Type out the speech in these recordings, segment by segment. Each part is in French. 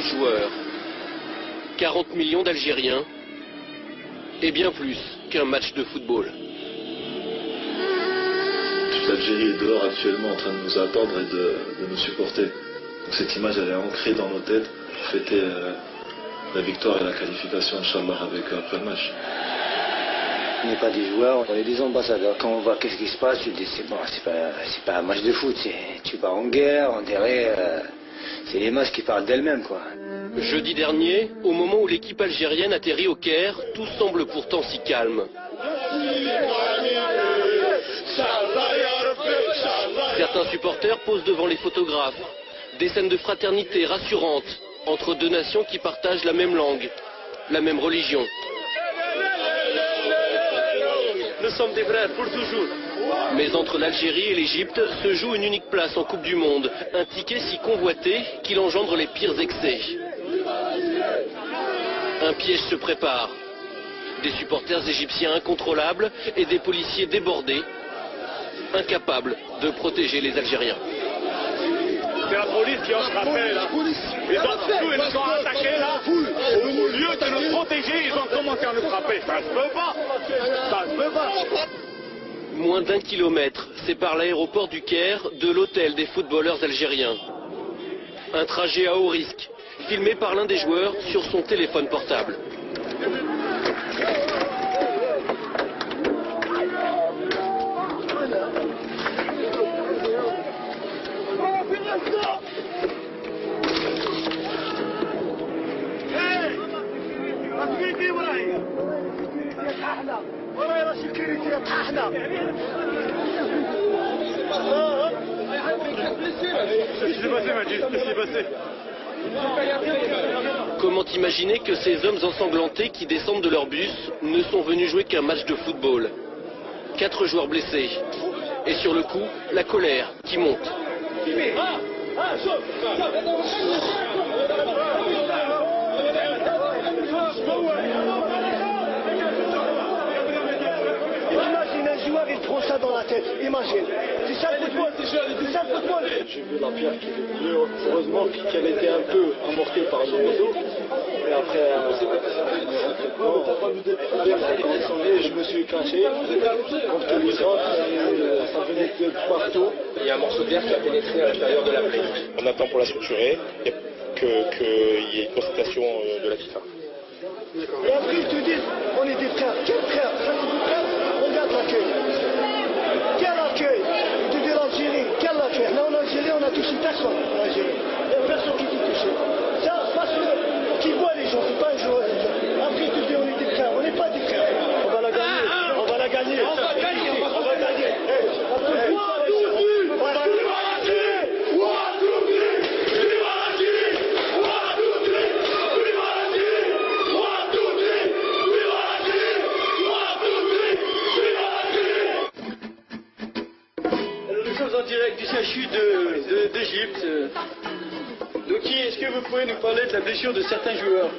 joueurs, 40 millions d'Algériens et bien plus qu'un match de football. Toute l'Algérie est dehors actuellement en train de nous attendre et de nous supporter. Donc cette image elle est ancrée dans nos têtes pour fêter la victoire et la qualification, Inch'Allah, après le match. On n'est pas des joueurs, on est des ambassadeurs. Quand on voit qu'est-ce qui se passe, tu te dis c'est bon, c'est pas un match de foot, tu pars en guerre, on dirait, c'est les matchs qui parlent d'elles-mêmes, quoi. Jeudi dernier, au moment où l'équipe algérienne atterrit au Caire, tout semble pourtant si calme. Certains supporters posent devant les photographes. Des scènes de fraternité rassurantes entre deux nations qui partagent la même langue, la même religion. Nous sommes des frères pour toujours. Mais entre l'Algérie et l'Égypte se joue une unique place en Coupe du Monde. Un ticket si convoité qu'il engendre les pires excès. Un piège se prépare. Des supporters égyptiens incontrôlables et des policiers débordés, incapables de protéger les Algériens. C'est la police qui ont frappé là. Ils nous ont attaqués là. Au lieu de nous protéger, ils ont commencé à nous frapper. Ça se peut pas. Ça se peut pas. Moins d'1 kilomètre sépare l'aéroport du Caire de l'hôtel des footballeurs algériens. Un trajet à haut risque, filmé par l'un des joueurs sur son téléphone portable. Comment imaginer que ces hommes ensanglantés qui descendent de leur bus ne sont venus jouer qu'un match de football? 4 joueurs blessés. Et sur le coup, la colère qui monte. Imagine un joueur, il prend ça dans la tête. Imagine. C'est ça le football. C'est ça le football. J'ai vu la pierre qui était bleue, heureusement qu'elle était un peu amortie par le réseau. Et après, je me suis caché. Contre les autres, ça venait de partout. Il y a un morceau de verre qui a pénétré à l'intérieur de la plaie. On attend pour la structurer et qu'il y ait une constatation de la FIFA. Et après, ils te disent, on est des frères. Quels frères? Ça, c'est des frères. Regarde l'accueil. Quel accueil? Ils te disent l'Algérie. Quel accueil? Là, en Algérie, on a touché personne. En Algérie. Il n'y a personne qui t'est touché. Ça, parce qu'ils voient les gens. C'est pas un joueur. Après, ils te disent, on est des frères. On n'est pas des frères. On va la gagner. On va la gagner. On va gagner. On va gagner. En direct du CHU d'Égypte. Doki, est-ce que vous pouvez nous parler de la blessure de certains joueurs?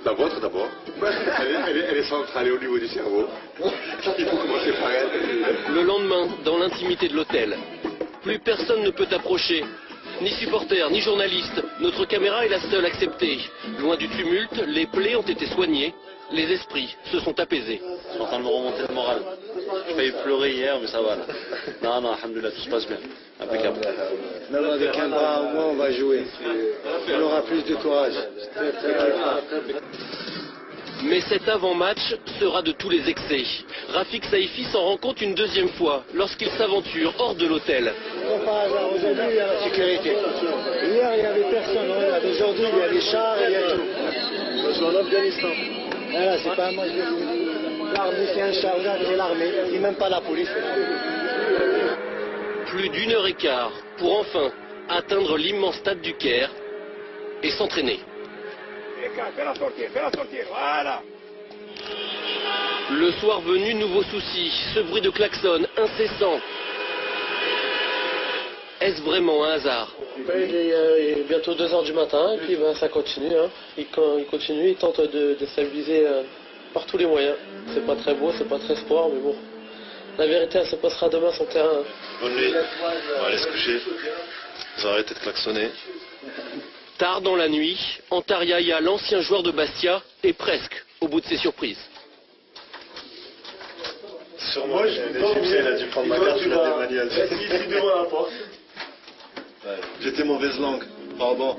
La vôtre d'abord. Elle est centrale au niveau du cerveau. Il faut commencer par elle. Le lendemain, dans l'intimité de l'hôtel, plus personne ne peut approcher. Ni supporters, ni journalistes. Notre caméra est la seule acceptée. Loin du tumulte, les plaies ont été soignées. Les esprits se sont apaisés. Je suis en train de me remonter le moral. J'ai failli pleurer hier, mais ça va là. Non, alhamdoulilah, tout se passe bien. Impeccable. Même avec un bras au moins, on va jouer. On aura plus de courage. Mais cet avant-match sera de tous les excès. Rafik Saïfi s'en rend compte une deuxième fois lorsqu'il s'aventure hors de l'hôtel. Comme par hasard, aujourd'hui, il y a la sécurité. Hier, il n'y avait personne. Aujourd'hui, il y a les chars, il y a tout. Je suis en Afghanistan. Voilà, c'est pas un match de foot. L'armée, c'est un char. C'est l'armée. C'est même pas la police. Plus d'1 h 15 pour enfin atteindre l'immense stade du Caire et s'entraîner. Fais-la sortir, voilà. Le soir venu, nouveau souci, ce bruit de klaxon incessant. Est-ce vraiment un hasard? Il est bientôt 2 h du matin et puis ça continue. Hein. Il continue, il tente de stabiliser par tous les moyens. C'est pas très beau, c'est pas très sport, mais bon. La vérité, elle se passera demain sur le terrain. Bonne nuit, on va aller se coucher. Ils ont arrêté de klaxonner. Tard dans la nuit, Antar Yahya, l'ancien joueur de Bastia, est presque au bout de ses surprises. Sur moi, l'Égyptien, il a dû prendre ma carte, il a démanié à devant la porte. J'étais mauvaise langue, pardon.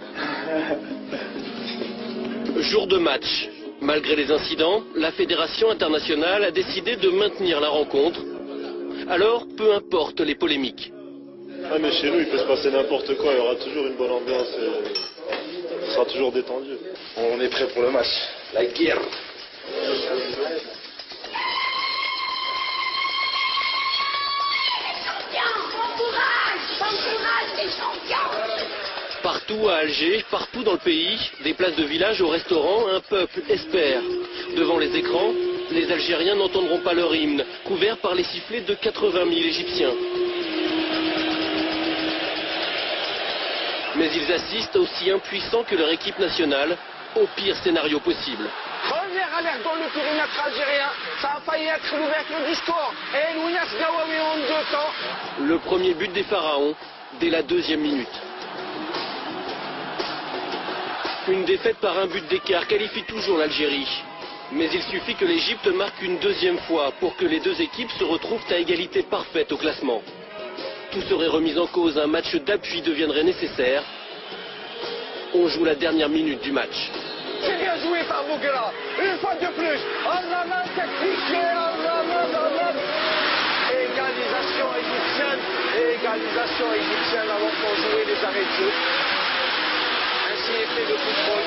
Jour de match. Malgré les incidents, la Fédération internationale a décidé de maintenir la rencontre. Alors, peu importe les polémiques. Ah mais chez nous, il peut se passer n'importe quoi, il y aura toujours une bonne ambiance, ce sera toujours détendu. On est prêt pour le match. La guerre. Partout à Alger, partout dans le pays, des places de village au restaurant, un peuple espère. Devant les écrans, les Algériens n'entendront pas leur hymne, couvert par les sifflets de 80 000 Égyptiens. Mais ils assistent aussi impuissants que leur équipe nationale, au pire scénario possible. Première alerte dans le périmètre algérien, ça a failli être l'ouverture du score. Et Lounas Gawawi en 2 temps. Le premier but des Pharaons, dès la 2e minute. Une défaite par un but d'écart qualifie toujours l'Algérie. Mais il suffit que l'Égypte marque une 2e fois pour que les deux équipes se retrouvent à égalité parfaite au classement. Tout serait remis en cause, un match d'appui deviendrait nécessaire. On joue la dernière minute du match. C'est bien joué par Bouguera, une fois de plus. Allah sacrifié, Allah. Égalisation égyptienne avant qu'on jouait les arrêts de jeu. Ainsi est fait le football.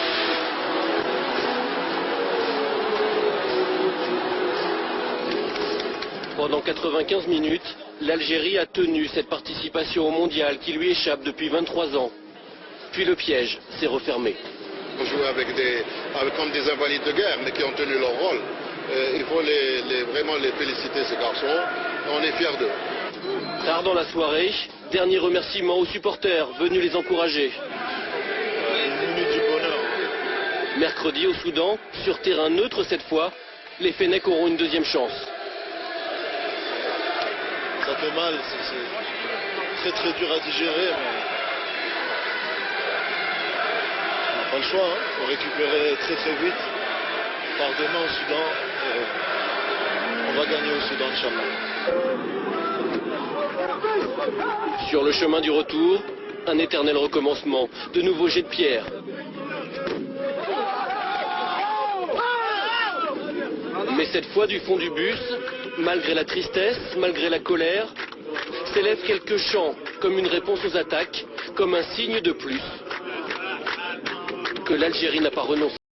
Pendant 95 minutes, l'Algérie a tenu cette participation au mondial qui lui échappe depuis 23 ans. Puis le piège s'est refermé. On joue comme des invalides de guerre, mais qui ont tenu leur rôle. Il faut vraiment les féliciter, ces garçons. On est fiers d'eux. Tard dans la soirée, dernier remerciement aux supporters venus les encourager. Une minute du bonheur. Mercredi au Soudan, sur terrain neutre cette fois, les Fennecs auront une 2e chance. Ça fait mal, c'est très dur à digérer, mais on n'a pas le choix, hein. Il faut récupérer très vite. On part demain au Soudan et on va gagner au Soudan, Inch'Allah. Sur le chemin du retour, un éternel recommencement, de nouveaux jets de pierre. Mais cette fois du fond du bus, malgré la tristesse, malgré la colère, s'élèvent quelques chants comme une réponse aux attaques, comme un signe de plus que l'Algérie n'a pas renoncé.